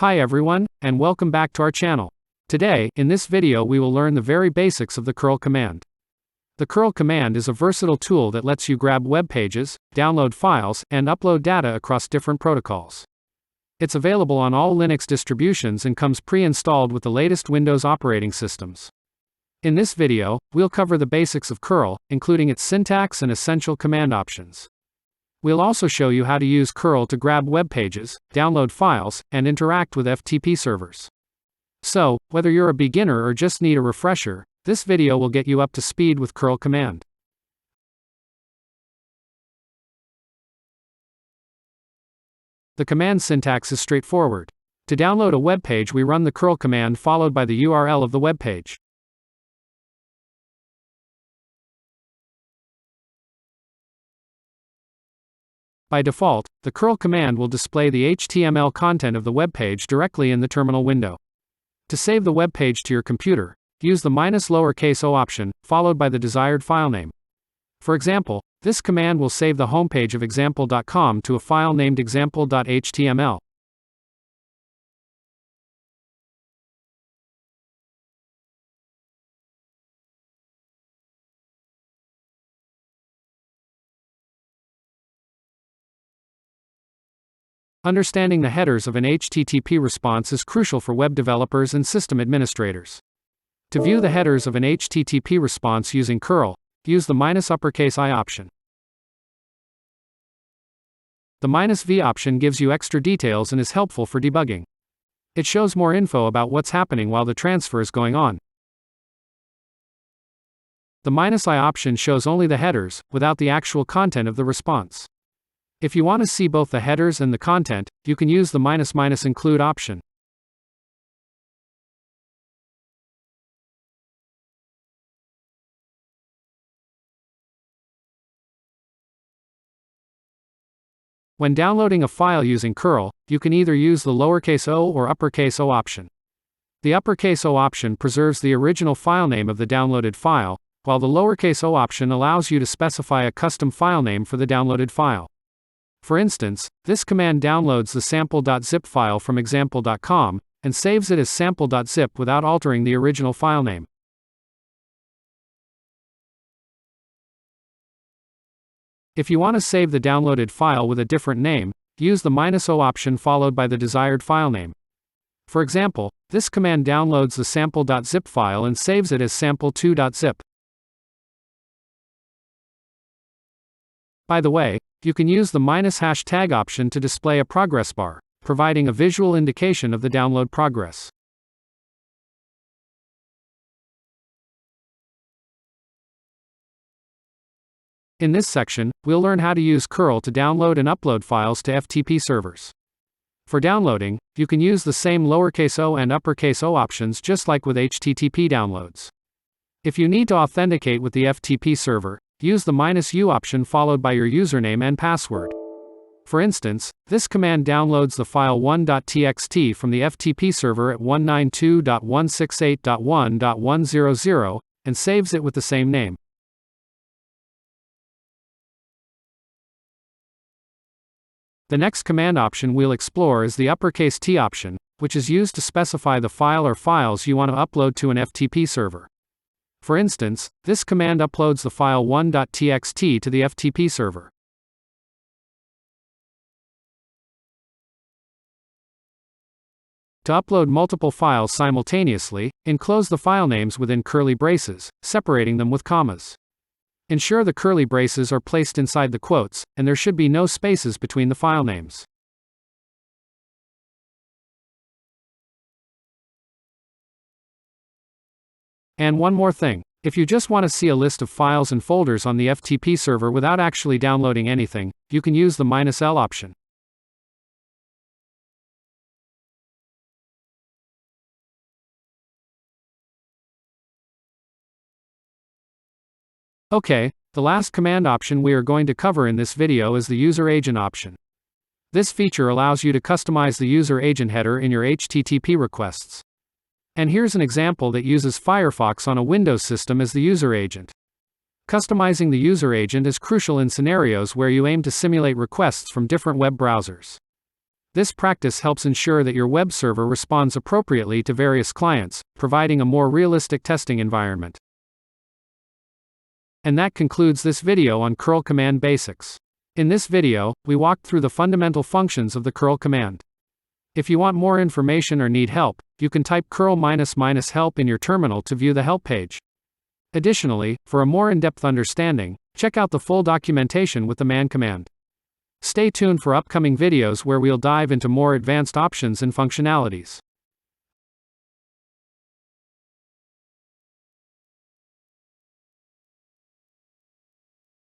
Hi everyone, and welcome back to our channel. Today, in this video we will learn the very basics of the cURL command. The cURL command is a versatile tool that lets you grab web pages, download files, and upload data across different protocols. It's available on all Linux distributions and comes pre-installed with the latest Windows operating systems. In this video, we'll cover the basics of cURL, including its syntax and essential command options. We'll also show you how to use cURL to grab web pages, download files, and interact with FTP servers. So, whether you're a beginner or just need a refresher, this video will get you up to speed with cURL command. The command syntax is straightforward. To download a web page, we run the cURL command followed by the URL of the web page. By default, the cURL command will display the HTML content of the web page directly in the terminal window. To save the web page to your computer, use the -o option, followed by the desired file name. For example, this command will save the homepage of example.com to a file named example.html. Understanding the headers of an HTTP response is crucial for web developers and system administrators. To view the headers of an HTTP response using cURL, use the -I option. The -V option gives you extra details and is helpful for debugging. It shows more info about what's happening while the transfer is going on. The -I option shows only the headers, without the actual content of the response. If you want to see both the headers and the content, you can use the --include option. When downloading a file using cURL, you can either use the lowercase or uppercase O option. The uppercase O option preserves the original file name of the downloaded file, while the lowercase o option allows you to specify a custom file name for the downloaded file. For instance, this command downloads the sample.zip file from example.com, and saves it as sample.zip without altering the original file name. If you want to save the downloaded file with a different name, use the -o option followed by the desired file name. For example, this command downloads the sample.zip file and saves it as sample2.zip. By the way, you can use the ## option to display a progress bar, providing a visual indication of the download progress. In this section, we'll learn how to use cURL to download and upload files to FTP servers. For downloading, you can use the same lowercase o and uppercase O options just like with HTTP downloads. If you need to authenticate with the FTP server, use the -u option followed by your username and password. For instance, this command downloads the file 1.txt from the FTP server at 192.168.1.100 and saves it with the same name. The next command option we'll explore is the uppercase T option, which is used to specify the file or files you want to upload to an FTP server. For instance, this command uploads the file 1.txt to the FTP server. To upload multiple files simultaneously, enclose the file names within curly braces, separating them with commas. Ensure the curly braces are placed inside the quotes, and there should be no spaces between the file names. And one more thing. If you just want to see a list of files and folders on the FTP server without actually downloading anything, you can use the -L option. Okay, the last command option we are going to cover in this video is the user agent option. This feature allows you to customize the user agent header in your HTTP requests. And here's an example that uses Firefox on a Windows system as the user agent. Customizing the user agent is crucial in scenarios where you aim to simulate requests from different web browsers. This practice helps ensure that your web server responds appropriately to various clients, providing a more realistic testing environment. And that concludes this video on curl command basics. In this video, we walked through the fundamental functions of the curl command. If you want more information or need help, you can type curl ---- help in your terminal to view the help page. Additionally, for a more in-depth understanding, check out the full documentation with the man command. Stay tuned for upcoming videos where we'll dive into more advanced options and functionalities.